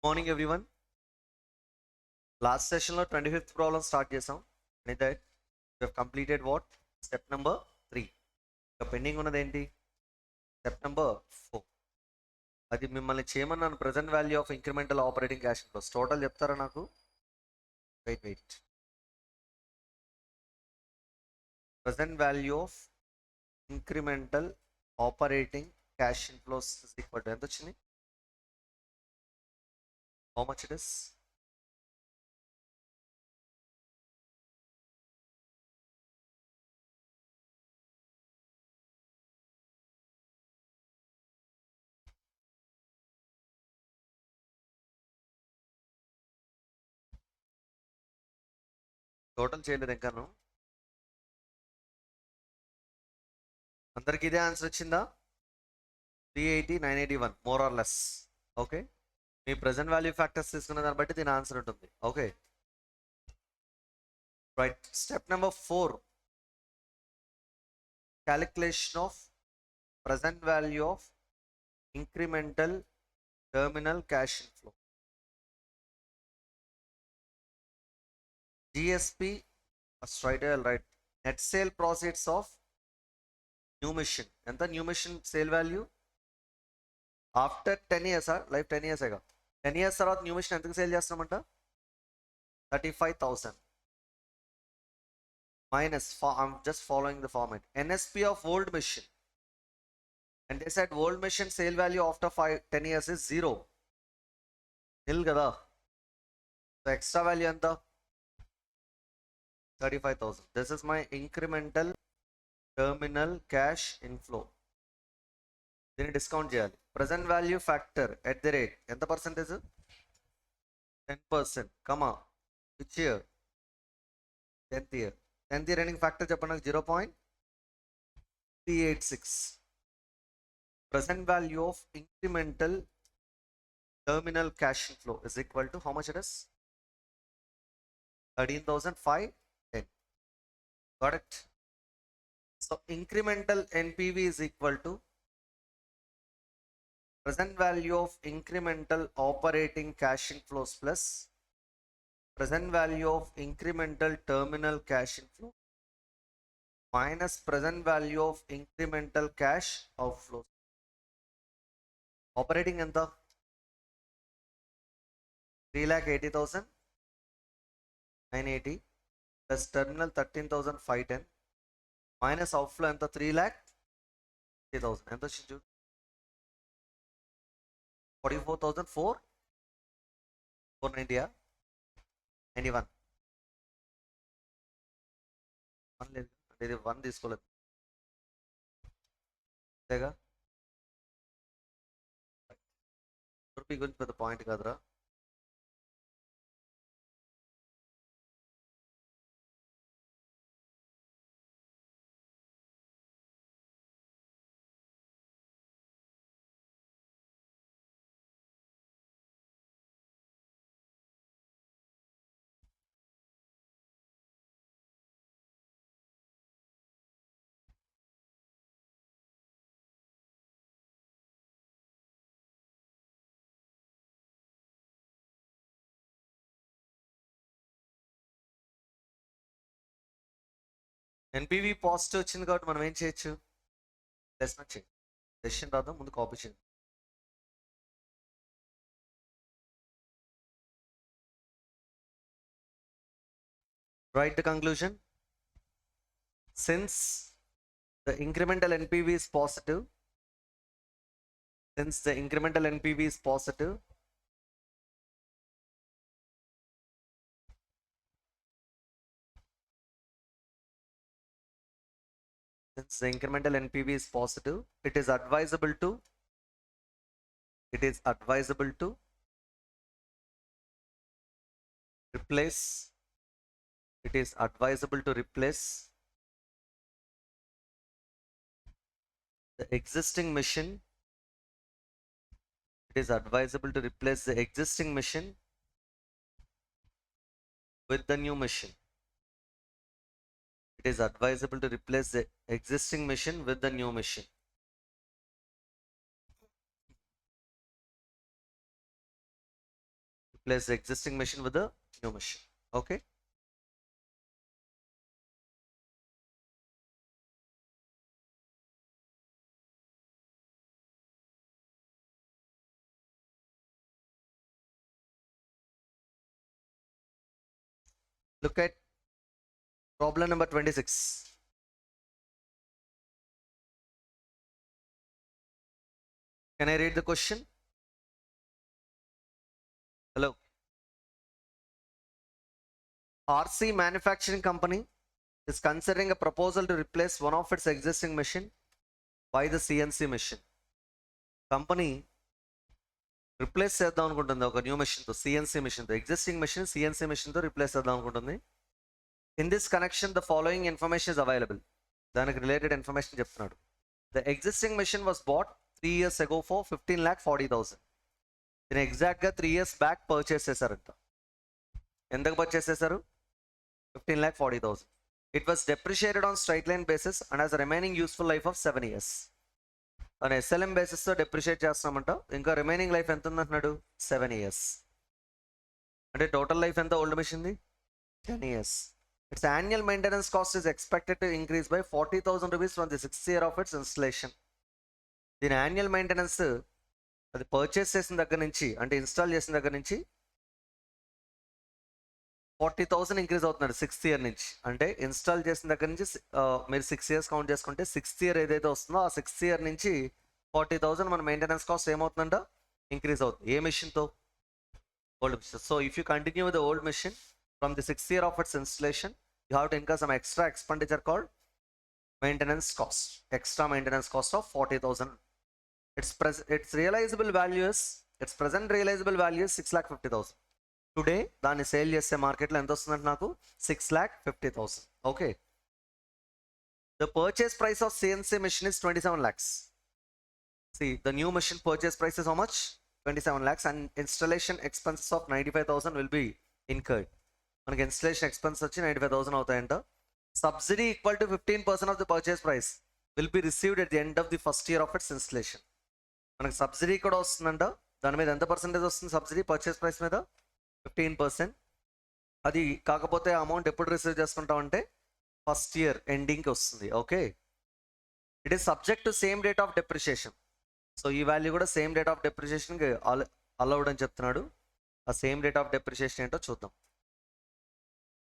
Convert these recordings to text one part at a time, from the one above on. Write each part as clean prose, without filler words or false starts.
Morning everyone. Last సెషన్లో 25th problem start చేసాం. And that you have completed what step number 3. ఇక pending ఉన్నది ఏంటి? Step number 4. అది మిమ్మల్ని చేయమన్నాను. Present value of incremental operating cash flows total చెప్తారా నాకు? Wait. Present value of incremental operating cash inflows equal to ఎంత వచ్చింది? How much it is? Total చేయలేదు ఇంకాను. అందరికి ఇదే ఆన్సర్ వచ్చిందా? 380, 981 మోర్ ఆర్ లెస్. ఓకే, మీ ప్రజెంట్ వాల్యూ ఫ్యాక్టర్స్ తీసుకున్న దాన్ని బట్టి దీని ఆన్సర్ ఉంటుంది. Okay right. Step number 4, calculation of present value of incremental terminal cash inflow. GSP straight right. Net sale process of new machine ఎంత? New machine sale value after 10 years, life 10 ఇయర్సేగా. 10 years తర్వాత new machine ఎంతకు sale చేస్తున్నామంట? 35,000 minus, I'm just following the format, NSP of old machine, and they said old machine sale value after 10 years is 0, nil kada. So extra value anta 35,000. This is my incremental terminal cash inflow. దీన్ని discount చేయాలి. Present value factor at the rate ఎంత percentage? 10%. Comma which year? 10th year. 10th year running factor చెప్పండి నాకు. 0.386. present value of incremental terminal cash inflow is equal to how much it is? 13,510. Got it? So incremental NPV is equal to present value of incremental operating cash inflows plus present value of incremental terminal cash inflow minus present value of incremental cash outflows. Operating enta 3,80,980 plus terminal 13,510 minus outflow enta 3,80,000. ఎంత వచ్చింది? 44,490. 91 1 లేదు అంటే ఇది 1 తీసుకోలేదు అంతేగా. Rupee గురించి పెద్ద point కాదురా. ఎన్పివి పాజిటివ్ వచ్చింది కాబట్టి మనం ఏం చేయొచ్చు? లెస్ చేయండి. డెసిషన్ రాదు, ముందు కాపీ చేయండి. Write the conclusion. Since the incremental NPV is positive, since the incremental NPV is positive, since the incremental NPV is positive, it is advisable to replace, it is advisable to replace the existing machine, it is advisable to replace the existing machine with the new machine. It is advisable to replace the existing machine with the new machine. replace the existing machine with the new machine. Okay. Look at problem number 26. Can I read the question? Hello. RC Manufacturing Company is considering a proposal to replace one of its existing machine by the CNC machine. Company replace చేద్దాం అనుకుంటుంది ఒక new మెషిన్తో, CNC మెషిన్తో. Existing machine CNC మెషిన్తో replace చేద్దాం అనుకుంటుంది. In this connection the following information is available. దానికి related information చెప్తున్నాడు. The existing machine was bought 3 years ago for 15,40,000. దీని ఎగ్జాక్ట్గా 3 years బ్యాక్ పర్చేస్ చేశారంట. ఎంతకు పర్చేస్ చేశారు? 15,40,000. It was depreciated on straight line basis and has remaining useful life of 7 years. అని SLM బేసిస్తో depreciate చేస్తామంట. ఇంకా రిమైనింగ్ లైఫ్ ఎంత ఉందంటున్నాడు? 7 years. అంటే టోటల్ లైఫ్ ఎంత ఓల్డ్ మెషిన్ది? 10 years. Its annual maintenance cost is expected to increase by 40,000 rupees from the 6th year of its installation. దీని యాన్యువల్ మెయింటెనెన్స్ అది పర్చేస్ చేసిన దగ్గర నుంచి, అంటే ఇన్స్టాల్ చేసిన దగ్గర నుంచి 40,000 ఇంక్రీజ్ అవుతున్నాడు 6th year నుంచి. అంటే ఇన్స్టాల్ చేసిన దగ్గర నుంచి మీరు 6 years కౌంట్ చేసుకుంటే 6th year ఏదైతే వస్తుందో ఆ 6th year నుంచి 40,000 మన మెయింటెనెన్స్ కాస్ట్ ఏమవుతుందంట? ఇంక్రీజ్ అవుతుంది. ఏ మెషిన్తో? Old machine. So if you continue with the old machine from the 6th year of its installation, you have to incur some extra expenditure called maintenance cost. Extra maintenance cost of 40,000. Its realizable value is, its present realizable value is 6,50,000. Today, దాన్ని sale చేసే మార్కెట్లో ఎంత వస్తుందంటే నాకు 6,50,000. Okay. The purchase price of CNC machine is 27 lakhs. See, the new machine purchase price is how much? 27 lakhs, and installation expenses of 95,000 will be incurred. మనకి installation expense వచ్చి 95,000 అవుతాయంట. Subsidy equal to 15% of the purchase price will be received at the end of the first year of its installation. మనకి subsidy కూడా వస్తుందంట. దాని మీద ఎంత percentage వస్తుంది సబ్సిడీ? పర్చేస్ ప్రైస్ మీద 15%. అది కాకపోతే అమౌంట్ ఎప్పుడు రిసీవ్ చేసుకుంటాం అంటే ఫస్ట్ ఇయర్ ఎండింగ్కి వస్తుంది. Okay. It is subject to same date of depreciation. So ఈ వాల్యూ కూడా సేమ్ డేట్ ఆఫ్ డెప్రిషియేషన్కి అలౌడ్ అని చెప్తున్నాడు. ఆ సేమ్ డేట్ ఆఫ్ డెప్రిషియేషన్ ఏంటో చూద్దాం.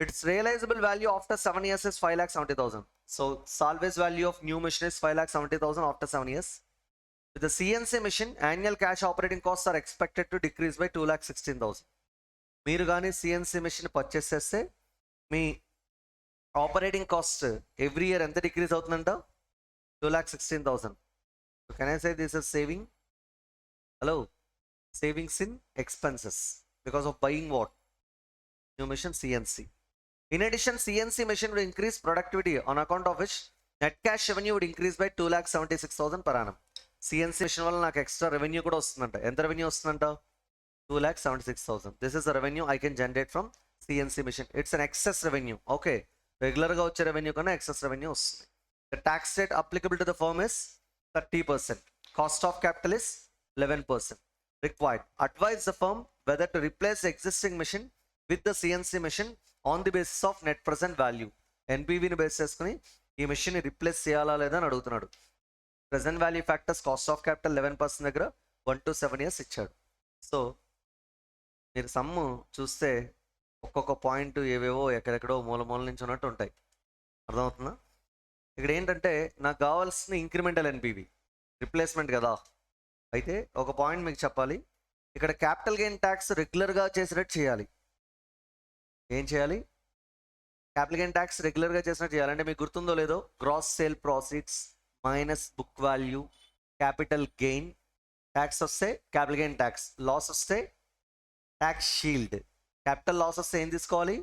Its realizable value after 7 years is 5,70,000. So salvage value of new machine is 5,70,000 after 7 years. With the CNC machine, annual cash operating costs are expected to decrease by 2,16,000. మీరు కానీ CNC machine purchase చేస్తే మీ operating cost every year ఎంత decrease అవుతుందంట? 2,16,000. So can I say this is saving? Hello? Savings in expenses because of buying what? New machine CNC. In addition, CNC machine will increase productivity on account of which net cash revenue would increase by 2,76,000 per annum. CNC machine వల్ల నాకు extra revenue కూడా వస్తుందంట. ఎంత revenue వస్తుందంట? 2,76,000. This is the revenue I can generate from CNC machine. It's an excess revenue. Okay. రెగ్యులర్గా వచ్చే revenue కన్నా excess revenue వస్తుంది. The tax rate applicable to the firm is 30%. Cost of capital is 11%. Required. Advise the firm whether to replace the existing machine with the CNC machine on the basis of net present value. ఎన్పివిని base చేసుకుని ఈ మెషిన్ని replace చేయాలా లేదా అని అడుగుతున్నాడు. Present value factors cost of capital 11% దగ్గర 1 to 7 years ఇచ్చాడు. సో మీరు సమ్ము చూస్తే ఒక్కొక్క పాయింట్ ఏవేవో ఎక్కడెక్కడో మూల మూల నుంచి ఉన్నట్టు ఉంటాయి. అర్థమవుతుందా? ఇక్కడ ఏంటంటే నాకు కావాల్సిన ఇంక్రిమెంటల్ ఎన్పివి రిప్లేస్మెంట్ కదా. అయితే ఒక పాయింట్ మీకు చెప్పాలి. ఇక్కడ క్యాపిటల్ గెయిన్ ట్యాక్స్ రెగ్యులర్గా చేసినట్టు చేయాలి. ఏం చేయాలి? క్యాపిటల్ గెయిన్ ట్యాక్స్ రెగ్యులర్గా చేసినట్టు చేయాలంటే మీకు గుర్తుందో లేదో, gross sale profits minus book value capital gain. Tax వస్తే క్యాపిటల్ గెయిన్ ట్యాక్స్, లాస్ వస్తే ట్యాక్స్ షీల్డ్. క్యాపిటల్ లాస్ వస్తే ఏం తీసుకోవాలి?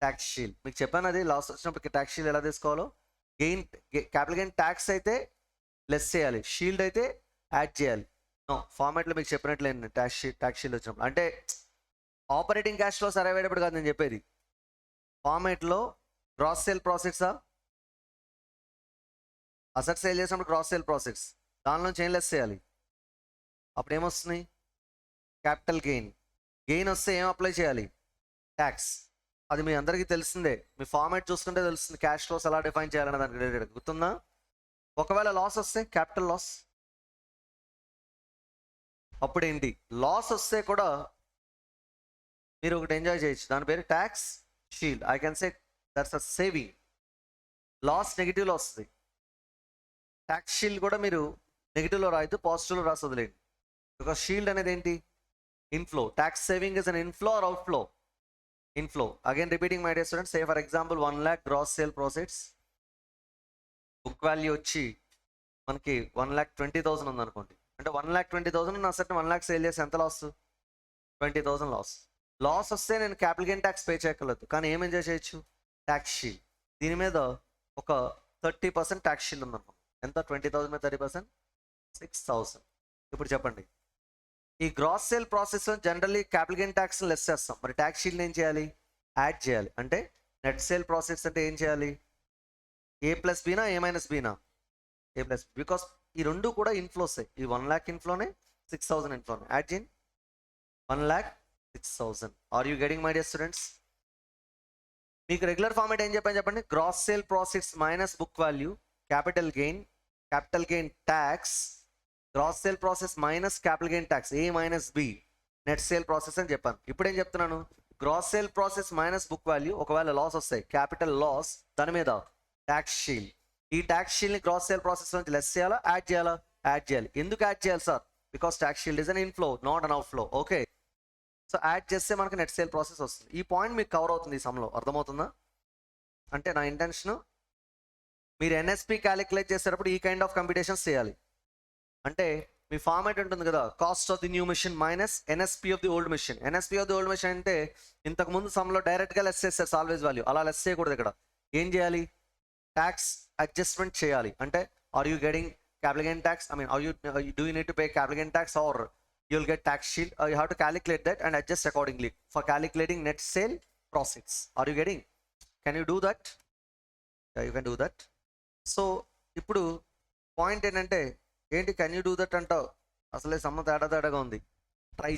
Tax shield. మీకు చెప్పాను అది లాస్ వచ్చినప్పుడు ట్యాక్స్ షీల్డ్ ఎలా తీసుకోవాలో. గెయిన్ క్యాపిటల్ గెయిన్ ట్యాక్స్ అయితే లెస్ చేయాలి, షీల్డ్ అయితే యాడ్ చేయాలి. ఫార్మాట్లో మీకు చెప్పినట్లేదు ట్యాక్స్ షీల్డ్ వచ్చినప్పుడు. అంటే ఆపరేటింగ్ క్యాష్ ఫ్లో సర్వే అయ్యేటప్పుడు కాదు నేను చెప్పేది. ఫార్మేట్లో గ్రాస్ సేల్ ప్రాఫిట్సా, అసెట్ సేల్ చేసినప్పుడు గ్రాస్ సేల్ ప్రాఫిట్స్, దానిలో నుంచి ఏం లెస్ చేయాలి? అప్పుడు ఏమొస్తుంది? Capital gain. గెయిన్ వస్తే ఏం అప్లై చేయాలి? ట్యాక్స్. అది మీ అందరికీ తెలిసిందే, మీ ఫార్మాట్ చూసుకుంటే తెలుస్తుంది క్యాష్ ఫ్లోస్ ఎలా డిఫైన్ చేయాలనే దానికి రిలేటెడ్. గుర్తుందా? ఒకవేళ లాస్ వస్తే క్యాపిటల్ లాస్, అప్పుడు ఏంటి? లాస్ వస్తే కూడా మీరు ఒకటి ఎంజాయ్ చేయొచ్చు, దాని పేరు tax shield. I can say that's a saving. Loss నెగిటివ్లో వస్తుంది, ట్యాక్స్ షీల్డ్ కూడా మీరు నెగిటివ్లో రాయద్దు, పాజిటివ్లో రాసి వదిలేండి. బికాస్ షీల్డ్ అనేది ఏంటి? Inflow. Tax saving is an inflow or outflow? Inflow. Again repeating my dear students, say for example 1 lakh gross sale process, book value వచ్చి మనకి 1,20,000 ఉందనుకోండి. అంటే 1,20,000 నా సెట్ 1 lakh సేల్ చేసి ఎంత లాస్? 20,000 లాస్. లాస్ వస్తే నేను క్యాపిటల్ గెయిన్ ట్యాక్స్ పే చేయక్కర్లేదు, కానీ ఏం ఎంజాయ్ చేయొచ్చు? Tax shield. దీని మీద ఒక 30% ట్యాక్స్ షీల్డ్ ఉందనుకోండి. ఎంత? 20,000 మీద 30%, 6,000. ఇప్పుడు చెప్పండి, ఈ గ్రాస్ సేల్ ప్రాసెస్లో generally capital gain tax less చేస్తాం, మరి ట్యాక్స్ షీల్డ్ ఏం చేయాలి? యాడ్ చేయాలి. అంటే నెట్ సేల్ ప్రాసెస్ అంటే ఏం చేయాలి? ఏ ప్లస్ బీనా, ఏ మైనస్ బీనా? A plus. బికాస్ ఈ రెండు కూడా ఇన్ఫ్లోస్. ఈ 1 lakh ఇన్ఫ్లోనే, 6,000 ఇన్ఫ్లోనే. యాడ్ చేయండి, 1,06,000. Are you getting my dear students? మీకు రెగ్యులర్ ఫార్మేట్ ఏం చెప్పాను చెప్పండి? Gross sale process minus book value, capital gain tax, gross sale process minus capital gain tax, A minus B, net sale process అని చెప్పాను. ఇప్పుడు ఏం చెప్తున్నాను? Gross sale process minus book value, ఒకవేళ లాస్ వస్తాయి, క్యాపిటల్ లాస్, దాని మీద tax shield. ఈ ట్యాక్స్ షీల్డ్ని గ్రాస్ సేల్ ప్రాసెస్ నుంచి లెస్ చేయాలా, యాడ్ చేయాలా? యాడ్ చేయాలి. ఎందుకు యాడ్ చేయాలి sir? Because tax shield is an inflow, not an outflow. Okay, so add చేస్తే మనకి నెట్ సేల్ ప్రాసెస్ వస్తుంది. ఈ పాయింట్ మీకు కవర్ అవుతుంది ఈ సమ్లో, అర్థమవుతుందా? అంటే నా ఇంటెన్షన్, మీరు ఎన్ఎస్పి క్యాలిక్యులేట్ చేసేటప్పుడు ఈ కైండ్ ఆఫ్ కంప్యూటేషన్స్ చేయాలి. అంటే మీ ఫార్మాట్ ఉంటుంది కదా, cost of the new machine minus NSP of the old machine. NSP of the old machine అంటే ఇంతకుముందు సమ్లో డైరెక్ట్గా లెస్ చేస్తారు సాల్వేజ్ వాల్యూ, అలా లెస్ చేయకూడదు. ఇక్కడ ఏం చేయాలి? ట్యాక్స్ అడ్జస్ట్మెంట్ చేయాలి. అంటే are you getting capital gain tax? I mean, do you need to pay capital gain tax, or you'll get tax shield? You have to calculate that and adjust accordingly for calculating net sale profits. Are you getting? Can you do that? Yeah, you can do that. So ఇప్పుడు point ఏంటంటే, ఏంటి can you do that అంటావు? అసలే సమ్మ తేడాగా ఉంది. Try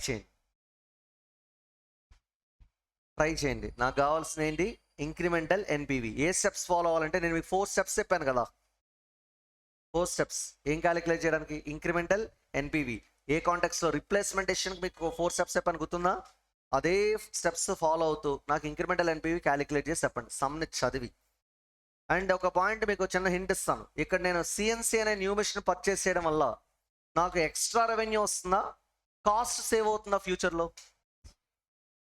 చేయండి. నాకు కావాల్సిన ఏంటి? Incremental NPV. ఏ స్టెప్స్ ఫాలో అవ్వాలంటే, నేను మీకు 4 steps చెప్పాను కదా. 4 steps ఏం క్యాలిక్యులేట్ చేయడానికి? Incremental NPV. ఏ కాంటెక్స్లో? రిప్లేస్మెంట్ డెసిషన్కి మీకు 4 steps చెప్పాను, గుర్తుందా? అదే స్టెప్స్ ఫాలో అవుతూ నాకు ఇంక్రిమెంటల్ ఎన్పివి క్యాలిక్యులేట్ చేసి చెప్పండి, సమ్ని చదివి. అండ్ ఒక పాయింట్ మీకు చిన్న హింట్ ఇస్తాను. ఇక్కడ నేను సిఎన్సి అనే న్యూ మిషన్ పర్చేస్ చేయడం వల్ల నాకు ఎక్స్ట్రా రెవెన్యూ వస్తుందా, కాస్ట్ సేవ్ అవుతుందా ఫ్యూచర్లో?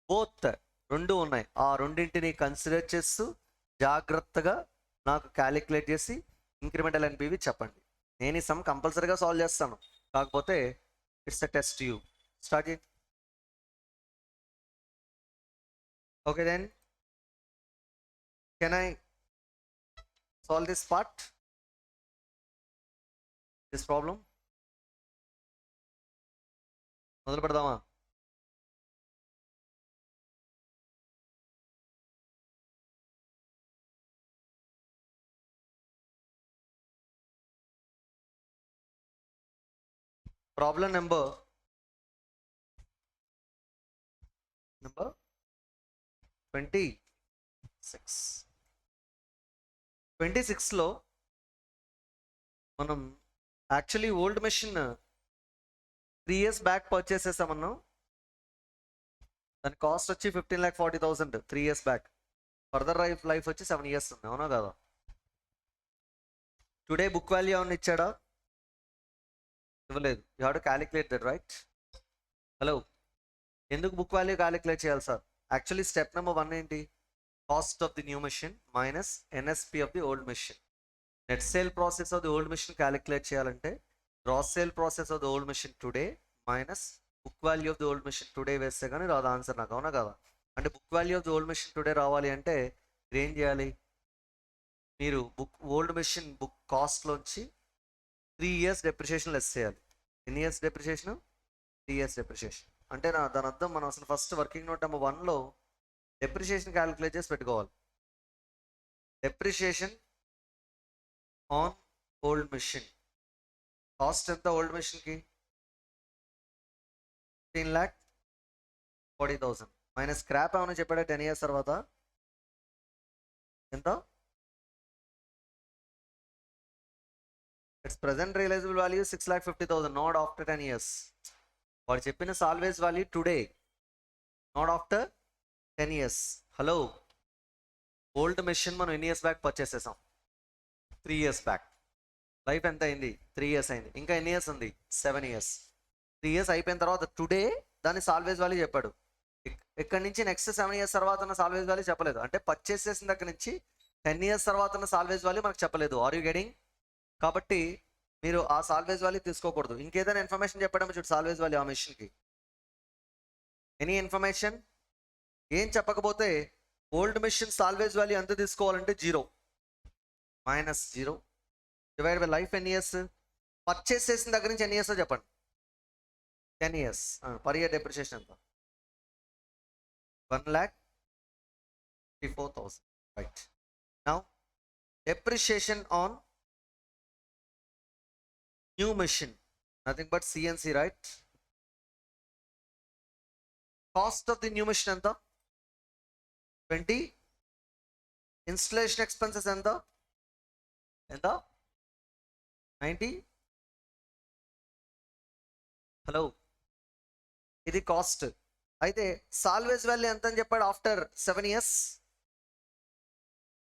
బోత్, రెండు ఉన్నాయి. ఆ రెండింటిని కన్సిడర్ చేస్తూ జాగ్రత్తగా నాకు క్యాలిక్యులేట్ చేసి ఇంక్రిమెంటల్ ఎన్పివి చెప్పండి. నేను ఈ సమ్ కంపల్సరీగా సాల్వ్ చేస్తాను, కాకపోతే it's a test. You start చేయండి. Okay then, can I solve this part, this problem? మొదలు పెడదామా? ప్రాబ్లం నెంబర్ 26లో మనం actually old machine 3 years back purchase చేసామన్నాం. దాని కాస్ట్ వచ్చి 15,40,000 3 years బ్యాక్. ఫర్దర్ లైఫ్ వచ్చి 7 years ఉంది, అవునా కదా? టుడే బుక్ వాల్యూ ఏమన్నా ఇచ్చాడా? ఇవ్వలేదు. You have to calculate that, right? Hello, ఎందుకు బుక్ వాల్యూ క్యాలిక్యులేట్ చేయాలి సార్? యాక్చువల్లీ స్టెప్ నెంబర్ 1 ఏంటి? Cost of the new machine minus NSP of the old machine. Net sale process of the old machine calculate చేయాలంటే gross sale process of the old machine today minus book value of the old machine today వేస్తే కానీ రాదు answer నాకు, అవునా కదా? అంటే book value of the old machine today రావాలి అంటే మీరు ఏం చేయాలి? మీరు ఓల్డ్ మెషిన్ బుక్ కాస్ట్లోంచి 3 years డెప్రిషియేషన్ లెస్ చేయాలి. ఎన్ని ఇయర్స్ డెప్రిషియేషన్? 3 years depreciation. అంటే దాని అర్థం మనం అసలు ఫస్ట్ వర్కింగ్ నోట్ నెంబర్ 1లో డెప్రిషియేషన్ క్యాలిక్యులేట్ చేసి పెట్టుకోవాలి. Depreciation on old machine cost ఎంత? ఓల్డ్ మెషిన్కి 15 lakh 40,000 మైనస్ స్క్రాప్ ఏమైనా చెప్పాడా 10 years తర్వాత ఎంత? It's present realisable value 6,50,000 not after 10 years. వాడు చెప్పిన salvage value today, not after 10 years. Hello, old machine మనం ఎన్ని ఇయర్స్ బ్యాక్ పర్చేస్ చేసాం? 3 years బ్యాక్. లైఫ్ ఎంత అయింది? 3 years అయింది. ఇంకా ఎన్ని ఇయర్స్ ఉంది? 7 years. 3 years అయిపోయిన తర్వాత టుడే దాని సాల్వేజ్ వాల్యూ చెప్పాడు. ఇక్కడ నుంచి నెక్స్ట్ 7 years తర్వాత ఉన్న సాల్వేజ్ వాల్యూ చెప్పలేదు. అంటే పర్చేస్ చేసిన దగ్గర నుంచి 10 years తర్వాత ఉన్న సాల్వేజ్ వాల్యూ మనకు చెప్పలేదు. Are you getting? కాబట్టి మీరు ఆ సాల్వేజ్ వాల్యూ తీసుకోకూడదు. ఇంకేదైనా ఇన్ఫర్మేషన్ చెప్పడం చూడు సాల్వేజ్ వాల్యూ ఆ మెషిన్కి. ఎనీ ఇన్ఫర్మేషన్ ఏం చెప్పకపోతే ఓల్డ్ మెషిన్ సాల్వేజ్ వాల్యూ ఎంత తీసుకోవాలంటే 0 మైనస్ 0 డివైడ్ బై లైఫ్ ఎన్ని ఇయర్స్. పర్చేస్ చేసిన దగ్గర నుంచి ఎన్ని ఇయర్స్ చెప్పండి? 10 years. పర్ ఇయర్ డెప్రిషియేషన్ ఎంత? 1,54,000. Right. Now depreciation on new machine, nothing but CNC, right? Cost of the new machine enta 20. Installation expenses enta 90. Hello, ఇది cost. అయితే salvage value ఎంత అని చెప్పాడు? After 7 years.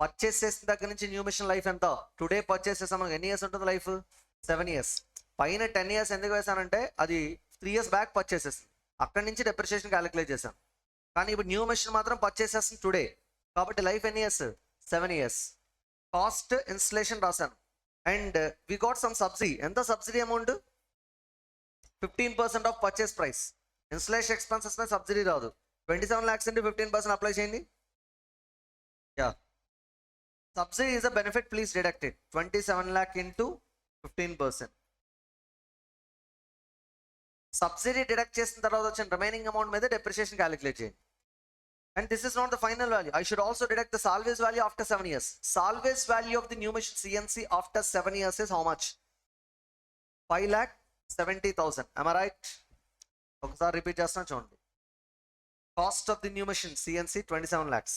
పర్చేస్ చేసిన దగ్గర నుంచి న్యూ మిషన్ లైఫ్ ఎంత? టుడే పర్చేస్ చేసాం, మనకి ఎన్ని ఇయర్స్ ఉంటుంది లైఫ్? 7 years. పైన 10 years ఎందుకు వేసానంటే అది 3 years బ్యాక్ పర్చేస్ చేస్తుంది, అక్కడి నుంచి డెప్రిషియేషన్ క్యాలిక్యులేట్ చేశాను. కానీ ఇప్పుడు న్యూ మిషన్ మాత్రం పర్చేస్ చేస్తుంది టుడే, కాబట్టి లైఫ్ ఎన్ని ఇయర్స్? 7 years. కాస్ట్ ఇన్స్టలేషన్ రాశాను. And we got some subsidy. ఎంత subsidy amount? 15% of purchase price. Installation expenses మీద సబ్సిడీ రాదు. 27 lakhs into 15% అప్లై చేయండి. Yeah, subsidy is a benefit, please deduct it. 27 lakh into 15%. Subsidy deduct చేసిన తర్వాత వచ్చిన remaining amount మీద depreciation calculate చేయండి. And this is not the final value. I should also deduct the salvage value after 7 years. Salvage value of the new machine CNC after 7 years is how much? 5,70,000. am I right? ఒకసారి repeat చేస్తున్నా చూడండి. Cost of the new machine CNC 27 lakhs.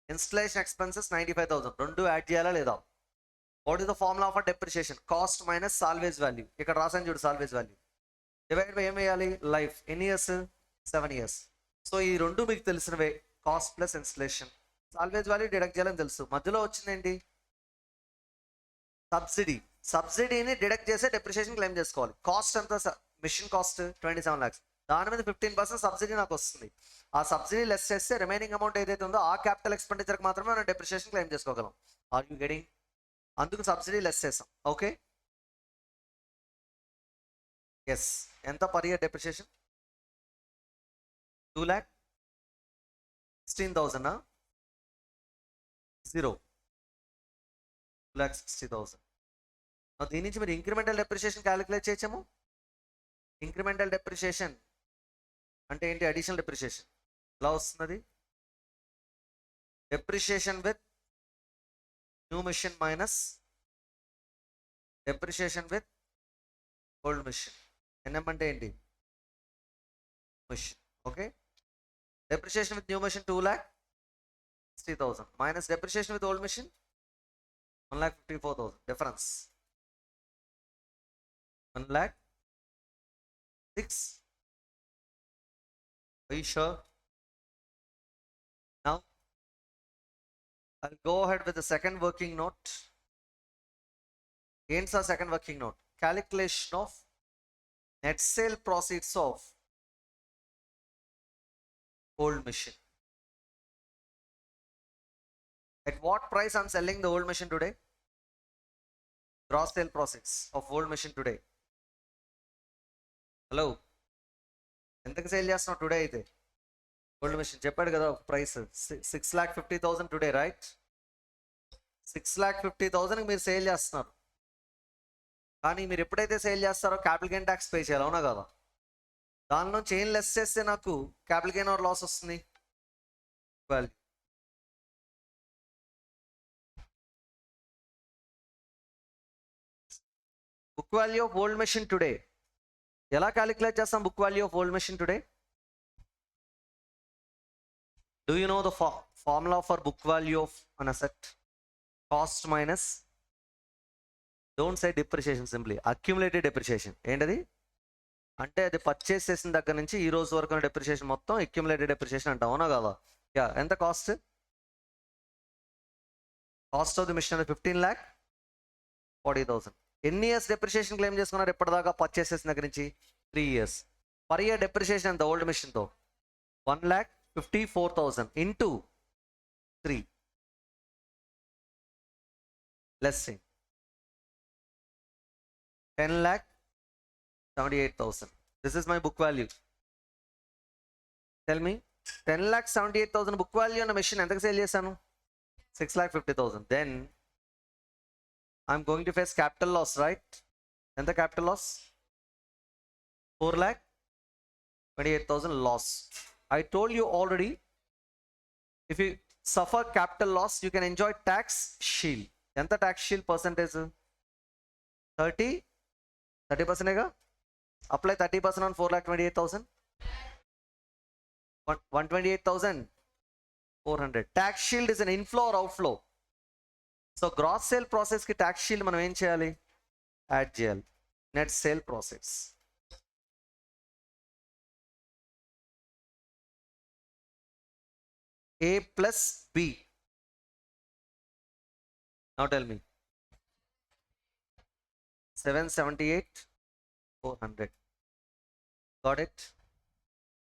Installation expenses 95,000. రెండు add చేయాలా లేదా? What is the formula for depreciation? Cost minus salvage value. ఇక్కడ రాసాను చూడు salvage value. Divide by ఏం వేయాలి? లైఫ్ ఎన్ని ఇయర్స్? 7 years. సో ఈ రెండు మీకు తెలిసినవే, cost plus installation. Salvage value deduct చేయాలని తెలుసు. మధ్యలో వచ్చిందేంటి? సబ్సిడీ. సబ్సిడీని డిడక్ట్ చేసే డెప్రిషియేషన్ క్లెయిమ్ చేసుకోవాలి. కాస్ట్ ఎంత? Machine cost 27 lakhs. దాని మీద 15% సబ్సిడీ నాకు వస్తుంది. ఆ సబ్సిడీ లెస్ చేస్తే రిమైనింగ్ అమౌంట్ ఏదైతే ఉందో ఆ క్యాపిటల్ ఎక్స్పెండిచర్కి మాత్రమే మనం డెప్రిషియేషన్ క్లెయిమ్ చేసుకోగలం. Are you getting? అందుకు సబ్సిడీ లెస్ చేసాం. Okay, yes. ఎంత పర్ ఇయర్ డెప్రిషియేషన్? 2,16,000. 0, 2,60,000. దీని నుంచి మీరు ఇంక్రిమెంటల్ డెప్రిషియేషన్ క్యాలిక్యులేట్ చేయొచ్చేమో. ఇంక్రిమెంటల్ డెప్రిషియేషన్ అంటే ఏంటి? Additional depreciation. ఎలా వస్తున్నది? Depreciation with new machine minus depreciation with old machine. NM అంటే ఏంటి? Machine. Okay, depreciation with new machine 2,60,000 minus depreciation with old machine 1,54,000. Difference 1,06,000. Are you sure? Now I'll go ahead with the second working note. Against our second working note, calculation of net sale proceeds of old machine. At what price I'm selling the old machine today? Gross sale proceeds of old machine today. Hello, ఎంతకు sale చేస్తున్నావు today? అయితే old machine చెప్పాడు కదా price 6,50,000 today, right? 6,50,000 మీరు sale చేస్తున్నారు. కానీ మీరు ఎప్పుడైతే సేల్ చేస్తారో క్యాపిటల్ గెయిన్ ట్యాక్స్ పే చేయాలి, అవునా కదా? దాని నుంచి ఏం లెస్ చేస్తే నాకు క్యాపిటల్ గెయిన్ ఆర్ లాస్ వస్తుంది? Value. Book value of old machine today ఎలా క్యాలిక్యులేట్ చేస్తాం? Book value of old machine today Do you know the formula for book value of an asset? Cost minus, don't say depreciation, simply accumulated depreciation. ఏంటది అంటే అది purchase చేసిన దగ్గర నుంచి ఈ రోజు వరకు డెప్రిషియేషన్ మొత్తం అక్యుములేటెడ్ డెప్రిషియేషన్ అంటాం, అవునా కదా? యా, ఎంత కాస్ట్ ఆఫ్ ది మిషన్ 15,40,000. ఎన్ని ఇయర్స్ డెప్రిషియేషన్ క్లెయిమ్ చేసుకున్నారు ఎప్పటిదాకా పర్చేస్ చేసిన దగ్గర నుంచి? 3 years. పర్ ఇయర్ డెప్రిషియేషన్ ఎంత ఓల్డ్ మిషన్తో? 1,54,000 into 3 less 10,78,000. This is my book value. Tell me, 10,78,000 book value on a machine ఎంతకు సేల్ చేశాను? 6,50,000. Then I'm going to face capital loss, right? ఎంత capital loss? 4,28,000 loss. I told you already, if you suffer capital loss, you can enjoy tax shield. ఎంత tax shield percentage? 30% గా? Apply 30% on 4,28,000. 128,400. Tax shield is an inflow or outflow. So gross sale process ki tax shield మనం ఏం చేయాలి? Add చేయాలి. Net sale process. A plus B. Now tell me. 778,400. Got it?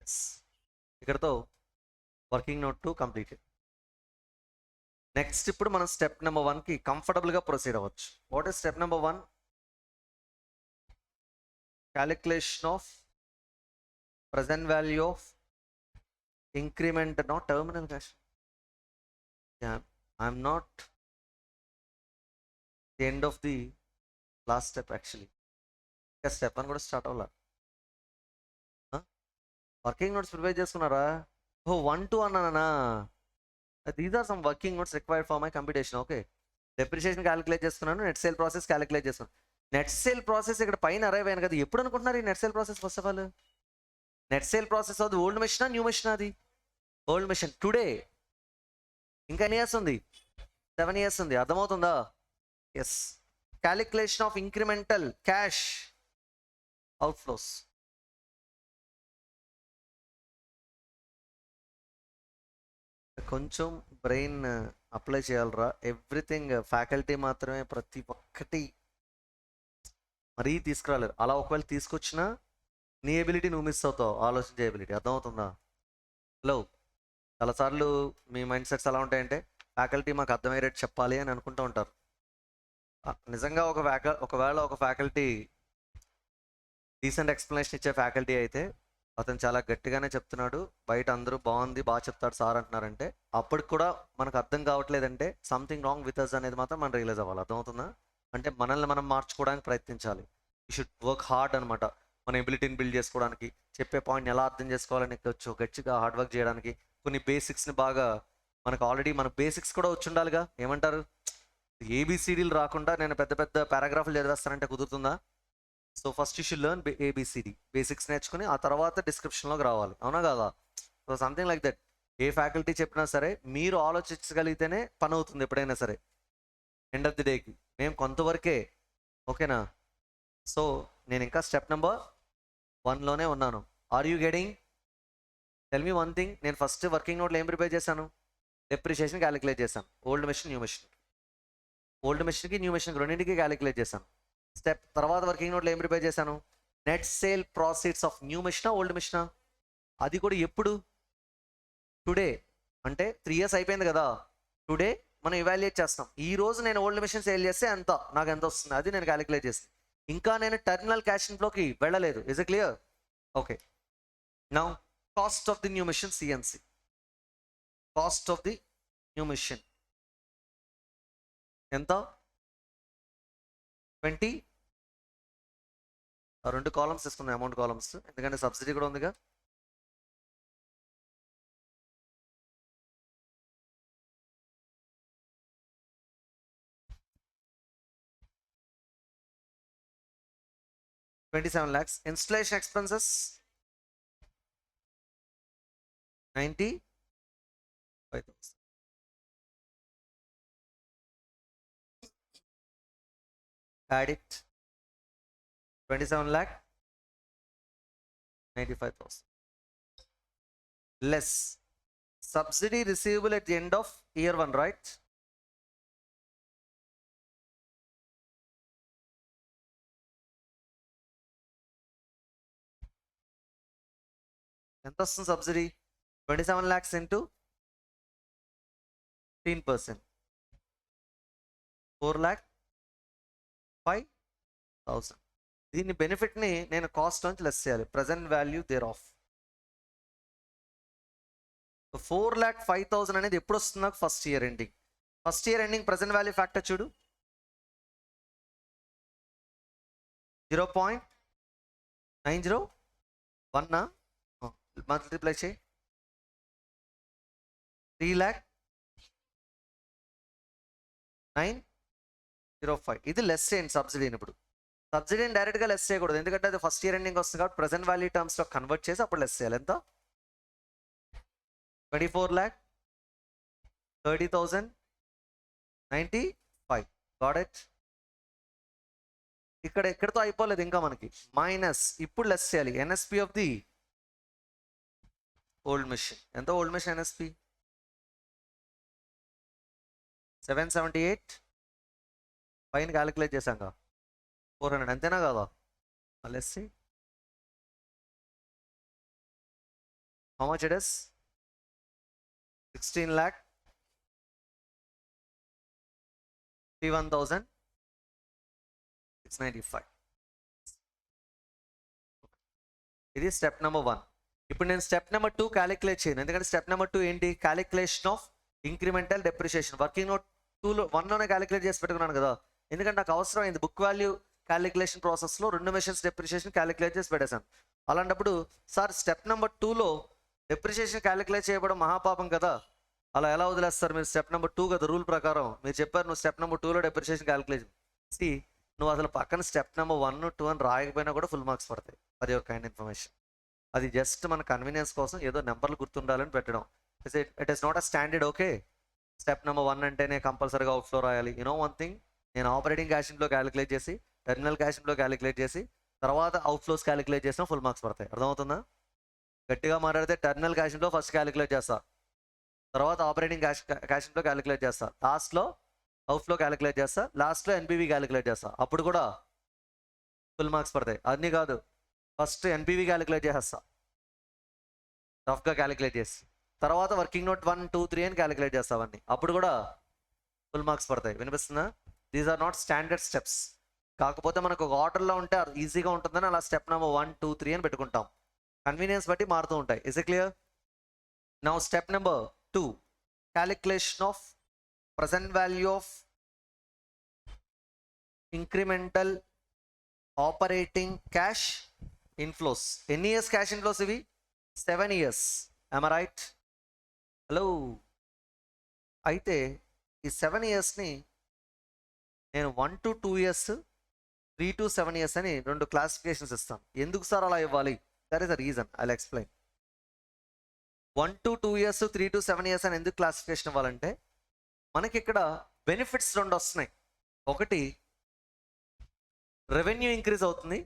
Yes. ఇక్కడతో working note 2 completed. Next ఇప్పుడు మనం step number 1కి కంఫర్టబుల్గా proceed అవ్వచ్చు. What is step number 1? Calculation of present value of increment, not terminal cash. Yeah, I'm not the end of the last step actually. Step 1 కూడా start అవ్వాల. Working notes prepare చేసుకున్నారా? 1 2 అన్నానా? These are some working notes required for my computation. Okay, depreciation calculate చేసుకున్నాను, net sale process calculate చేసుకున్నాను. Net sale process ఇక్కడ పైన arrive అయ్యాను కదా, ఎప్పుడు అనుకుంటున్నారు ఈ net sale process? First of all net sale process అది ఓల్డ్ మెషినా న్యూ మెషినా? అది ఓల్డ్ మెషిన్. టుడే ఇంకా ఎన్ని ఇయర్స్ ఉంది? 7 years ఉంది. అర్థమవుతుందా? Yes. Calculation of incremental cash outflows. కొంచెం బ్రెయిన్ అప్లై చేయాలరా. ఎవ్రీథింగ్ ఫ్యాకల్టీ మాత్రమే ప్రతి ఒక్కటి మరీ తీసుకురాలేరు. అలా ఒకవేళ తీసుకొచ్చినా నీ ఎబిలిటీ నువ్వు మిస్ అవుతావు, ఆలోచించే ఎబిలిటీ. అర్థమవుతుందా? హలో, చాలాసార్లు మీ మైండ్ సెట్స్ ఎలా ఉంటాయంటే ఫ్యాకల్టీ మాకు అర్థమయ్యేటట్టు చెప్పాలి అని అనుకుంటూ ఉంటారు. నిజంగా ఒకవేళ ఒక ఫ్యాకల్టీ డీసెంట్ ఎక్స్ప్లెనేషన్ ఇచ్చే ఫ్యాకల్టీ అయితే అతను చాలా గట్టిగానే చెప్తున్నాడు, బయట అందరూ బాగుంది బాగా చెప్తాడు సార్ అంటున్నారంటే అప్పటికి కూడా మనకు అర్థం కావట్లేదంటే సంథింగ్ రాంగ్ విత్ అస్ అనేది మాత్రం మనం రియలైజ్ అవ్వాలి. అర్థమవుతుందా? అంటే మనల్ని మనం మార్చుకోవడానికి ప్రయత్నించాలి. యూ షుడ్ వర్క్ హార్డ్ అనమాట. మన ఎబిలిటీని బిల్డ్ చేసుకోవడానికి, చెప్పే పాయింట్ని ఎలా అర్థం చేసుకోవాలని గట్టిగా హార్డ్ వర్క్ చేయడానికి, కొన్ని బేసిక్స్ని బాగా మనకు ఆల్రెడీ మన బేసిక్స్ కూడా వచ్చి ఉండాలిగా. ఏమంటారు? ఏబిసిడీలు రాకుండా నేను పెద్ద పెద్ద పారాగ్రాఫ్లు చదివేస్తానంటే కుదురుతుందా? So first you should learn ABCD basics నేర్చుకుని ఆ తర్వాత డిస్క్రిప్షన్లోకి రావాలి, అవునా కదా? So something like that. ఏ ఫ్యాకల్టీ చెప్పినా సరే మీరు ఆలోచించగలిగితేనే పని అవుతుంది ఎప్పుడైనా సరే. ఎండ్ ఆఫ్ ది డేకి మేము కొంతవరకే, ఓకేనా? సో నేను ఇంకా స్టెప్ నెంబర్ 1లోనే ఉన్నాను. Are you getting? Tell me one thing. నేను ఫస్ట్ వర్కింగ్ నోట్లో ఏం ప్రిపేర్ చేశాను? డెప్రిషియేషన్ క్యాలిక్యులేట్ చేశాను. Old machine new machine, old మెషిన్కి న్యూ మెషిన్కి రెండింటికి క్యాలిక్యులేట్ చేశాను. స్టెప్ తర్వాత వర్కింగ్ నోట్లో ఏం ప్రిపేర్ చేశాను? Net sale process of new మెషినా ఓల్డ్ మెషినా? అది కూడా ఎప్పుడు? టుడే. అంటే 3 years అయిపోయింది కదా, టుడే మనం ఇవాల్యుయేట్ చేస్తాం. ఈ రోజు నేను ఓల్డ్ మెషిన్ సేల్ చేస్తే ఎంత, నాకు ఎంత వస్తుంది, అది నేను క్యాలిక్యులేట్ చేస్తాను. ఇంకా నేను టర్మినల్ క్యాష్ ఇన్ఫ్లోకి వెళ్ళలేదు. Is it clear? Okay. Now cost of the new machine, CNC cost of the new machine ఎంత? 20. 2 కాలమ్స్ తీసుకున్నాం, అమౌంట్ కాలమ్స్, ఎందుకంటే సబ్సిడీ కూడా ఉందిగా. $27 lakhs. Installation expenses 90. 5,000. Add it. 27,95,000 less subsidy receivable at the end of year 1, right? ఎంత వస్తుంది subsidy? 27 lakhs into 15%, 4,05,000. దీని బెనిఫిట్ని నేను cost నుంచి లెస్ చేయాలి, ప్రజెంట్ వాల్యూ దేర్ ఆఫ్. 4,05,000 అనేది ఎప్పుడు వస్తుంది నాకు? First year ending. First year ending present value factor చూడు, 0.901 మల్టిప్లై చేయి, 3,09,05. ఇది లెస్ చేయండి సబ్సిడీని. ఇప్పుడు సబ్సిడీని డైరెక్ట్గా లెస్ చేయకూడదు, ఎందుకంటే అది ఫస్ట్ ఇయర్ ఎండింగ్ వస్తుంది కాబట్టి ప్రజెంట్ వాల్యూ టర్మ్స్లో కన్వర్ట్ చేసి అప్పుడు లెస్ చేయాలి. ఎంత? 24,30,095. Got it? ఎక్కడితో అయిపోలేదు ఇంకా మనకి. మైనస్ ఇప్పుడు లెస్ చేయాలి NSP of the old machine. ఎంత ఓల్డ్ మెషిన్ ఎన్ఎస్పి? 778. పైన క్యాలిక్యులేట్ చేశాక 400, అంతేనా కదా? Less see how much it is? 16,31,695. ఇది స్టెప్ నెంబర్ 1. ఇప్పుడు నేను స్టెప్ నెంబర్ 2 క్యాలిక్యులేట్ చేయను, ఎందుకంటే స్టెప్ నెంబర్ 2 ఏంటి? Calculation of incremental depreciation. Working note 2లో 1లోనే క్యాలిక్యులేట్ చేసి పెట్టుకున్నాను కదా, ఎందుకంటే నాకు అవసరం అయింది. బుక్ వాల్యూ క్యాలిక్యులేషన్ ప్రాసెస్లో 2 మెషిన్స్ డెప్రిషియేషన్ క్యాలిక్యులేట్ చేసి పెట్టేశాను. అలాంటప్పుడు సార్ స్టెప్ నెంబర్ 2లో డెప్రిషియేషన్ క్యాలిక్యులేట్ చేయడం మహాపాపం కదా, అలా ఎలా వదిలేస్తారు మీరు? స్టెప్ నెంబర్ 2 కదా రూల్ ప్రకారం. మీరు చెప్పారు నువ్వు స్టెప్ నెంబర్ 2లో డెప్రిషియేషన్ క్యాలిక్యులేషన్. నువ్వు అసలు పక్కన స్టెప్ నెంబర్ 1, 2 అని రాయకపోయినా కూడా ఫుల్ మార్క్స్ పడతాయి. For your kind information. అది జస్ట్ మన కన్వీనియన్స్ కోసం ఏదో నెంబర్లు గుర్తుండాలని పెట్టడం. It is not a standard. Okay, step number 1 అంటేనే కంపల్సరీగా అవుట్ఫ్లో రాయాలి. యూనో వన్ థింగ్, నేను ఆపరేటింగ్ క్యాష్ ఇన్లో క్యాలిక్యులేట్ చేసి, టెర్మినల్ క్యాష్ ఇన్లో క్యాలిక్యులేట్ చేసి, తర్వాత అవుట్ఫ్లోస్ క్యాలిక్యులేట్ చేసినా ఫుల్ మార్క్స్ పడతాయి. అర్థమవుతుందా? గట్టిగా మాట్లాడితే టెర్మినల్ క్యాష్ ఇన్లో ఫస్ట్ క్యాలిక్యులేట్ చేస్తా, తర్వాత ఆపరేటింగ్ క్యాష్ ఇన్లో క్యాలిక్యులేట్ చేస్తా, లాస్ట్లో అవుట్ఫ్లో క్యాలిక్యులేట్ చేస్తా, లాస్ట్లో ఎన్పివి క్యాలిక్యులేట్ చేస్తా, అప్పుడు కూడా ఫుల్ మార్క్స్ పడతాయి. అన్నీ కాదు, ఫస్ట్ ఎన్పివి క్యాలిక్యులేట్ చేసేస్తా రఫ్గా క్యాలిక్యులేట్ చేసి, తర్వాత వర్కింగ్ నోట్ 1, 2, 3 అని క్యాలిక్యులేట్ చేస్తా అవన్నీ, అప్పుడు కూడా ఫుల్ మార్క్స్ పడతాయి. వినిపిస్తుందా? These are not standard steps. కాకపోతే మనకు ఒక ఆర్డర్లో ఉంటే ఈజీగా ఉంటుందని అలా స్టెప్ నెంబర్ 1, 2, 3 అని పెట్టుకుంటాం. కన్వీనియన్స్ బట్టి మారుతూ ఉంటాయి. Is it clear? Now step number 2, calculation of present value of incremental operating cash inflows. ఎన్ని ఇయర్స్ క్యాష్ ఇన్ఫ్లోస్ ఇవి? 7 years. am I right? Hello, అయితే ఈ 7 yearsని నేను 1 to 2 years, 3 to 7 years అని 2 క్లాసిఫికేషన్స్ ఇస్తాను. ఎందుకు సార్ అలా ఇవ్వాలి? That is the reason, I will explain. 1 to 2 years, 3 to 7 years అని ఎందుకు క్లాసిఫికేషన్ ఇవ్వాలంటే, మనకి ఇక్కడ బెనిఫిట్స్ 2 వస్తున్నాయి. ఒకటి రెవెన్యూ ఇంక్రీజ్ అవుతుంది,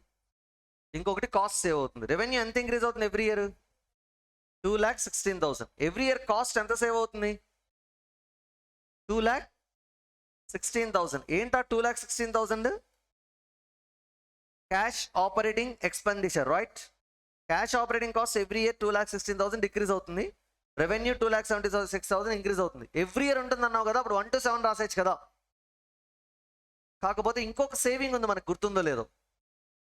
ఇంకొకటి కాస్ట్ సేవ్ అవుతుంది. రెవెన్యూ ఎంత ఇంక్రీజ్ అవుతుంది every year? 2,16,000. Every year cost ఎంత సేవ్ అవుతుంది? 2,16,000. ఏంటా 2,16,000? Cash operating expenditure, right? Cash operating cost every year 2,16,000 decrease అవుతుంది. రెవెన్యూ 2,76,000 ఇంక్రీజ్ అవుతుంది. ఎవ్రీ ఇయర్ ఉంటుంది అన్నావు కదా, అప్పుడు 1 to 7 రాసేయచ్చు కదా. కాకపోతే ఇంకొక సేవింగ్ ఉంది, మనకు గుర్తుందో లేదో.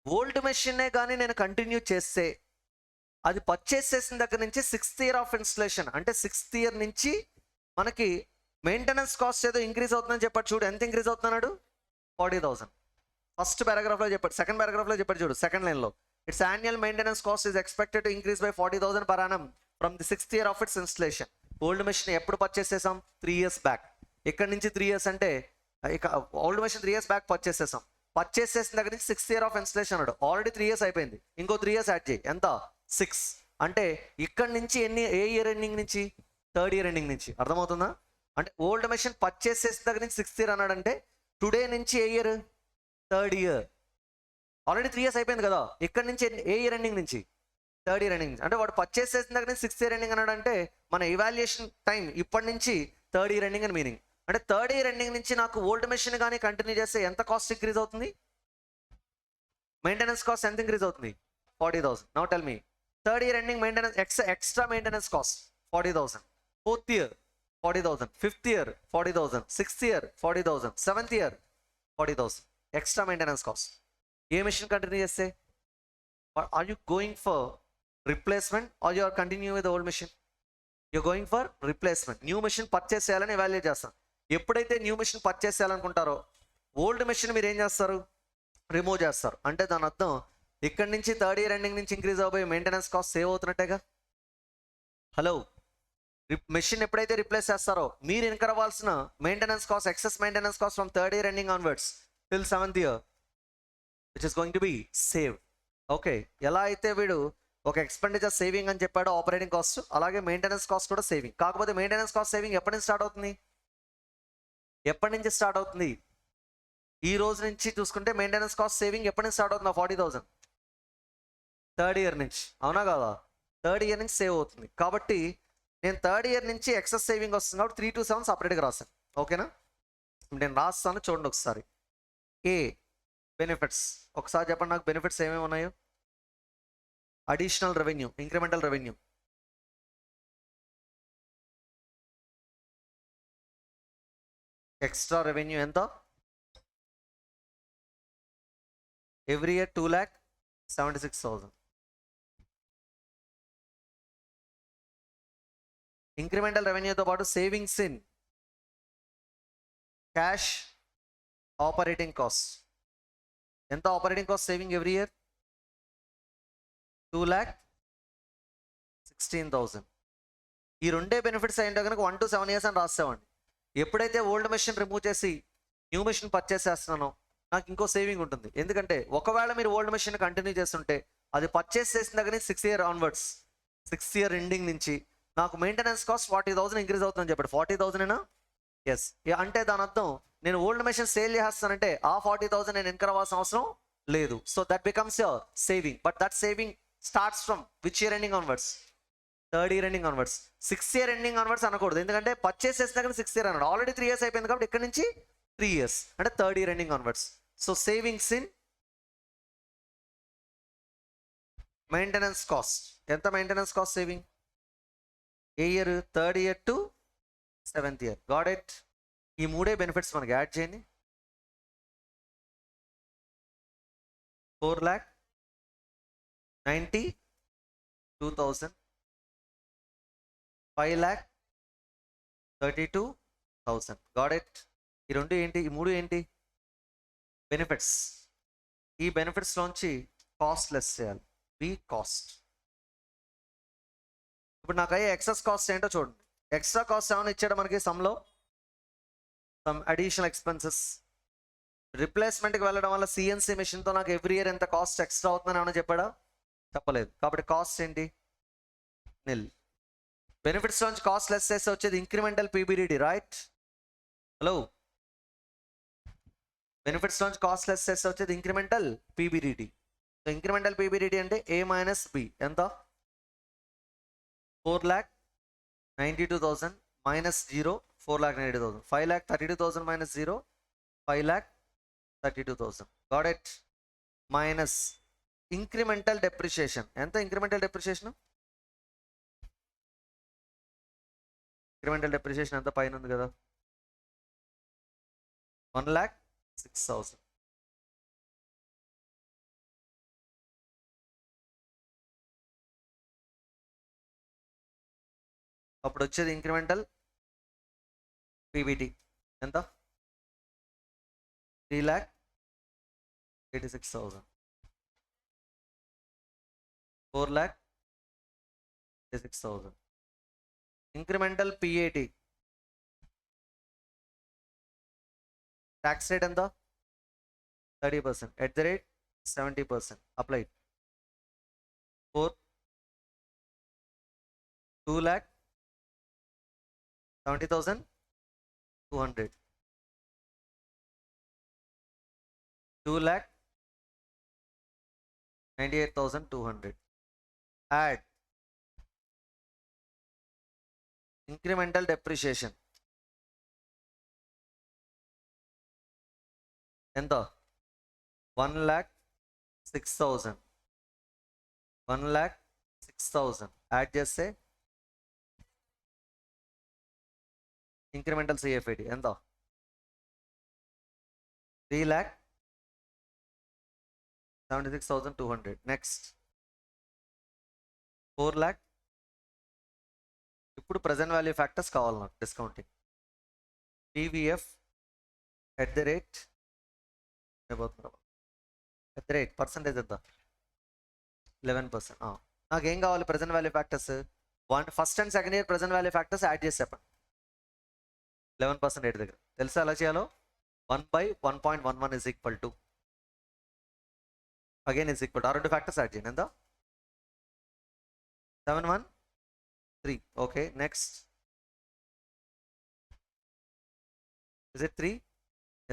ఓల్డ్ మెషిన్నే కానీ నేను కంటిన్యూ చేస్తే, అది పర్చేస్ చేసిన దగ్గర నుంచి 6th year ఆఫ్ ఇన్స్టలేషన్, అంటే 6th year నుంచి మనకి మెయింటెనెన్స్ కాస్ట్ ఏదో ఇంక్రీజ్ అవుతుందని చెప్పాడు. చూడు ఎంత ఇంక్రీజ్ అవుతున్నాడు? 40,000. ఫస్ట్ పారాగ్రాఫ్లో చెప్పాడు. సెకండ్ పారాగ్రాఫ్లో చెప్పాడు చూడు, సెకండ్ లైన్లో. It's annual maintenance cost is expected to increase by 40,000 per annum from the 6th year of its installation. Old machine ఎప్పుడు పర్చేస్ చేసాం? 3 years బ్యాక్. ఇక్కడ నుంచి 3 years అంటే ఇక old machine 3 years back purchase చేసాం. పర్చేస్ చేసిన దగ్గర నుంచి 6th year ఆఫ్ ఇన్స్టలేషన్ అన్నాడు. ఆల్రెడీ 3 years అయిపోయింది, ఇంకో 3 years యాడ్ చేయి. ఎంత? 6. అంటే ఇక్కడ నుంచి ఏ ఇయర్ ఎండింగ్ నుంచి? థర్డ్ ఇయర్ ఎండింగ్ నుంచి. అర్థమవుతుందా? అంటే ఓల్డ్ మెషిన్ పర్చేస్ చేసిన దగ్గర నుంచి 6th ఇయర్ అన్నాడంటే టుడే నుంచి ఏ year? Third year. Already 3 years అయిపోయింది కదా. ఇక్కడ నుంచి ఏ ఇయర్ ఎండింగ్ నుంచి? థర్డ్ ఇయర్ ఎండింగ్ నుంచి. అంటే వాడు పర్చేస్ చేసిన దగ్గర నుంచి 6th ఇయర్ ఎండింగ్ అన్నాడంటే మన ఇవాల్యుయేషన్ టైం ఇప్పటి నుంచి థర్డ్ ఇయర్ ఎండింగ్ అని మీనింగ్. అంటే థర్డ్ ఇయర్ ఎండింగ్ నుంచి నాకు ఓల్డ్ మెషిన్ కానీ కంటిన్యూ చేస్తే ఎంత కాస్ట్ ఇంక్రీజ్ అవుతుంది? మెయింటెనెన్స్ కాస్ట్ ఎంత ఇంక్రీజ్ అవుతుంది? 40,000. Now tell me, third year ending maintenance extra maintenance cost 40,000. Fourth year 40,000, fifth year 40,000, sixth year 40,000, seventh year 40,000 extra maintenance cost. ఏ machine continue చేస్తే? Are you going for replacement or you are continue with old machine? You going for replacement. New machine purchase చేయాలని evaluate చేస్తాం. ఎప్పుడైతే new machine purchase చేయాలనుకుంటారో old machine మీరు ఏం చేస్తారు? Remove చేస్తారు. అంటే దాని అర్థం ఇక్కడ నుంచి థర్డ్ ఇయర్ ఎండింగ్ నుంచి ఇంక్రీజ్ అవబోయే మెయింటెనెన్స్ కాస్ట్ సేవ్ అవుతున్నట్టేగా. హలో, మెషిన్ ఎప్పుడైతే రిప్లేస్ చేస్తారో మీరు ఇన్కర్ అవ్వాల్సిన maintenance cost, excess maintenance cost from third year ending onwards till 7th year which is going to be save. Okay, ఎలా అయితే వీడు ఒక ఎక్స్పెండిచర్ సేవింగ్ అని చెప్పాడో ఆపరేటింగ్ కాస్ట్, అలాగే మెయింటెనెన్స్ కాస్ట్ కూడా సేవింగ్. కాకపోతే మెయింటెనెన్స్ కాస్ట్ సేవింగ్ ఎప్పటి నుంచి స్టార్ట్ అవుతుంది? ఎప్పటి నుంచి స్టార్ట్ అవుతుంది? ఈ రోజు నుంచి చూసుకుంటే మెయింటెనెన్స్ కాస్ట్ సేవింగ్ ఎప్పటి నుంచి స్టార్ట్ అవుతుంది? 40,000 థర్డ్ ఇయర్ నుంచి. అవునా కదా? థర్డ్ ఇయర్ నుంచి సేవ్ అవుతుంది. కాబట్టి నేను థర్డ్ ఇయర్ నుంచి ఎక్సెస్ సేవింగ్ వస్తుంది కాబట్టి 3 to 7 సపరేట్గా రాశాను. ఓకేనా? నేను రాస్తాను, చూడండి ఒకసారి. ఏ బెనిఫిట్స్, ఒకసారి చెప్పండి నాకు బెనిఫిట్స్ ఏమేమి ఉన్నాయో. Additional revenue, incremental revenue. Extra revenue ఎంత? Every year 2,76,000. ఇంక్రిమెంటల్ రెవెన్యూతో పాటు savings in cash operating cost ఎంత? Operating cost saving every year 2,16,000. ఈ రెండే బెనిఫిట్స్ అయ్యింటే కనుక 1 to 7 years అని రాస్తామండి. ఎప్పుడైతే ఓల్డ్ మెషిన్ రిమూవ్ చేసి న్యూ మెషిన్ పర్చేస్ చేస్తున్నానో నాకు ఇంకో సేవింగ్ ఉంటుంది. ఎందుకంటే ఒకవేళ మీరు ఓల్డ్ మెషిన్ కంటిన్యూ చేస్తుంటే అది పర్చేస్ చేసిన దగ్గర 6th year onwards, 6th year ending నుంచి నాకు మెయింటెనెన్స్ కాస్ట్ 40,000 ఇంక్రీజ్ అవుతుందని చెప్పాడు. 40,000 ఎస్. అంటే దాని అర్థం నేను ఓల్డ్ మెషిన్ సేల్ చేస్తానంటే ఆ 40,000 నేను ఇన్కర్ అవ్వాల్సిన అవసరం లేదు. So that becomes your saving. But that saving starts from which year ending onwards? Third year ending onwards. 6th year ending onwards అనకూడదు, ఎందుకంటే పర్చేస్ చేసిన దగ్గర 6th ఇయర్ అన్నాడు. ఆల్రెడీ 3 years అయిపోయింది కాబట్టి ఇక్కడ నుంచి 3 years అంటే third year ending onwards. So savings in maintenance cost ఎంత? మెయింటెనెన్స్ కాస్ట్ సేవింగ్ ఏ year? Third year to 7th year. Got it? ఈ మూడే బెనిఫిట్స్ మనకి యాడ్ చేయండి. 4,92,000, 5,32,000. Got it? ఈ రెండు ఏంటి? ఈ మూడు ఏంటి? బెనిఫిట్స్. ఈ బెనిఫిట్స్లోంచి కాస్ట్ లెస్ చేయాలి. B cost. ఇప్పుడు నాకు అయ్యే ఎక్సెస్ కాస్ట్ ఏంటో చూడండి. ఎక్స్ట్రా కాస్ట్ ఏమైనా ఇచ్చాడు మనకి సమ్లో? Sum additional expenses. రిప్లేస్మెంట్కి వెళ్ళడం వల్ల సిఎన్సీ మెషిన్తో నాకు ఎవ్రీ ఇయర్ ఎంత కాస్ట్ ఎక్స్ట్రా అవుతుందని ఏమైనా చెప్పాడా? చెప్పలేదు. కాబట్టి కాస్ట్ ఏంటి? నిల్. బెనిఫిట్స్ నుంచి కాస్ట్ లెస్ చేస్తే వచ్చేది incremental PBDT, right? Hello, benefits నుంచి కాస్ట్ లెస్ చేస్తే వచ్చేది incremental PBDT. So incremental PBDT అంటే ఏ మైనస్ బి ఎంత? 4,92,000 minus 0, 4,92,000. 5,32,000 minus 0, 5,32,000. Got it? Minus incremental depreciation ఎంత? ఇంక్రిమెంటల్ డెప్రిషియేషన్, ఇంక్రిమెంటల్ డెప్రిషియేషన్ ఎంత? పైన ఉంది కదా, 1,06,000. అప్పుడు వచ్చేది ఇంక్రిమెంటల్ పీబీటీ ఎంత? 3,86,000. 4,86,000. ఇంక్రిమెంటల్ పిఏటి ట్యాక్స్ రేట్ ఎంత? 30%. At the rate 70% applied. 2,00,000 70,200. 2,98,200. Add incremental depreciation. ఎంత 1,06,000. 1,06,000 యాడ్ చేస్తే ఇంక్రిమెంటల్ సిఎఫ్ఐడి ఎంత 3,76,200. Next 4 lakh. ఇప్పుడు ప్రజెంట్ వాల్యూ ఫ్యాక్టర్స్ కావాలి నాకు discounting. PVF at the rate percentage ఎంత 11%. నాకు ఏం కావాలి present value factors first and second year present value factors add చేసి చెప్పండి. 11% రేట్ దగ్గర తెలుసా ఎలా చేయాలో 1/1.11 is equal to again is equal to ఆ రెండు ఫ్యాక్టర్స్ యాడ్ చేయండి ఎంత 713. Okay next is it 3?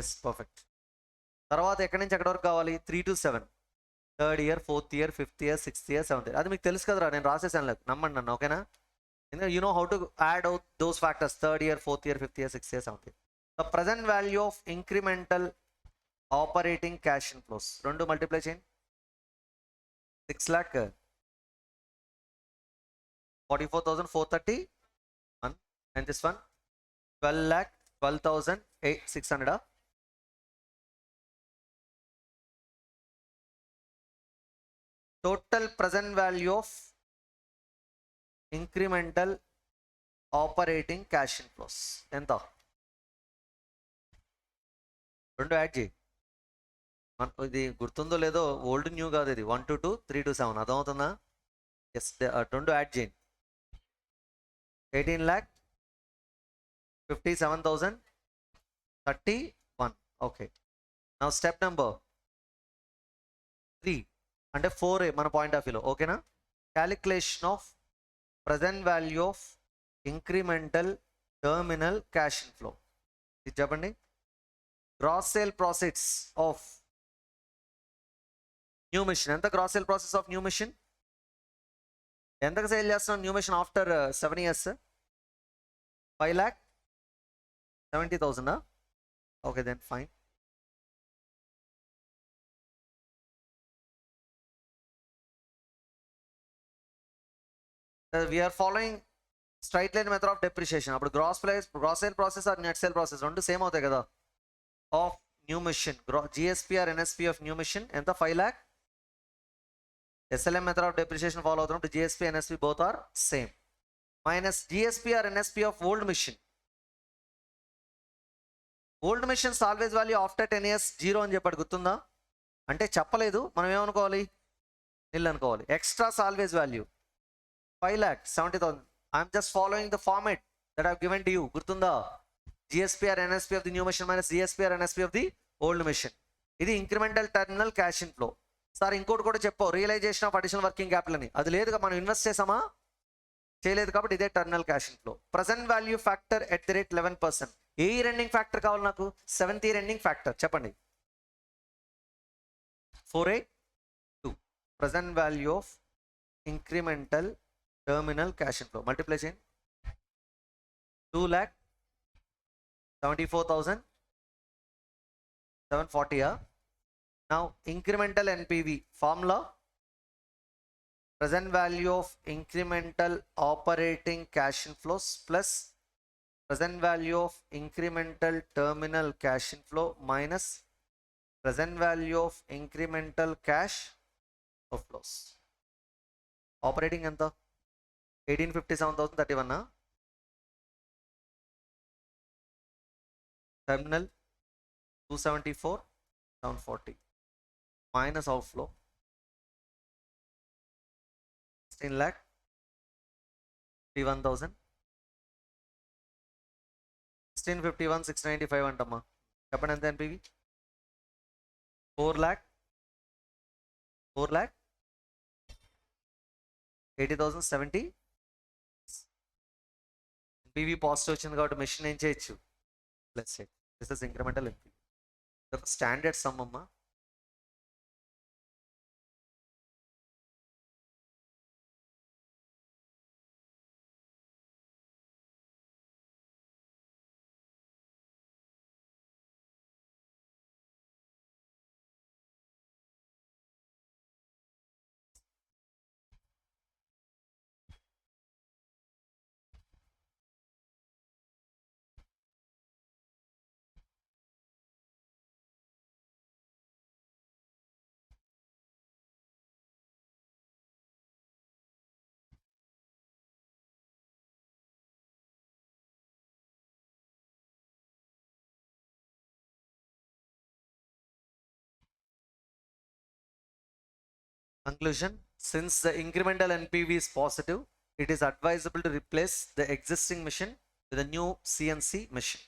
Yes perfect. తర్వాత ఎక్కడి నుంచి ఎక్కడి వరకు కావాలి 3 to 7 third year, fourth year, fifth year, sixth year, seventh year. అది మీకు తెలుసు కదరా, నేను రాసేసాను లేదు నమ్మండి నన్ను, ఓకేనా? You know how to add out those factors third year, fourth year, fifth year, sixth year, seventh year. The present value of incremental operating cash inflows రెండు మల్టిప్లై చేయండి. 6 lakh 44,431 and this one 12,12,600. Total present value of incremental operating cash inflows ఎంత రెండు add చేయి. ఇది గుర్తుందో లేదో, old new కాదు ఇది, 1 to 2, 3 to 7 అర్థమవుతుందా? ఎస్ రెండు యాడ్ చేయండి. 18,57,031. ఓకే నా స్టెప్ నెంబర్ 3 అంటే 4A మన పాయింట్ ఆఫ్ వ్యూలో, ఓకేనా? Calculation of present value of incremental terminal cash inflow. ఇది చెప్పండి. Gross sale process of new machine ఎంత? Gross sale process of new machine ఎంతకు సేల్ చేస్తున్నాం new machine after 7 years? 5,70,000. Okay then fine. We are following straight line method of depreciation. అప్పుడు gross sale process or net sale process రెండు same అవుతాయి కదా. Of new machine GSP or NSP of new machine ఎంత? 5 lakh. SLM method of depreciation follow అవుతున్నప్పుడు GSP, NSP both are same. Minus GSP or NSP of old machine. Old machines always value after 10 years 0 అని చెప్పాడు, గుర్తుందా? అంటే చెప్పలేదు, మనం ఏమనుకోవాలి? నిల్ అనుకోవాలి. Extra always value 5,70,000. I'm just following the format that I've given to you, గుర్తుందా? GSP or NSP of the new machine minus GSP or NSP of the old machine. ఇది incremental terminal cash inflow. Sir ఇంకోటి కూడా చెప్పావు, realization of additional working capital అని. అది లేదుగా, మనం invest చేసామా? చేయలేదు కాబట్టి ఇదే terminal cash inflow. Present value factor at the rate 11%. ఏ ఇయర్ ఎండింగ్ ఫ్యాక్టర్ కావాలి నాకు? 7th year ఎండింగ్ ఫ్యాక్టర్ చెప్పండి. 482. Present value of incremental terminal cash inflow multiply చేయండి. 2,74,740. Now incremental NPV formula, present value of incremental operating cash inflows plus present value of incremental terminal cash inflow minus present value of incremental cash outflows. Operating ఎంత? 18,57,031. Terminal 274,740 minus outflow 16,51,000. 1651,695 అంటమ్మా. చెప్పండి ఎంత NPV? 4,80,070. NPV positive వచ్చింది కాబట్టి machine ఏం చేయొచ్చు, plus చేయొచ్చు. This is incremental NPV. ఇది ఒక స్టాండర్డ్ సమ్ అమ్మా. Conclusion: since the incremental NPV is positive, it is advisable to replace the existing machine with a new CNC machine.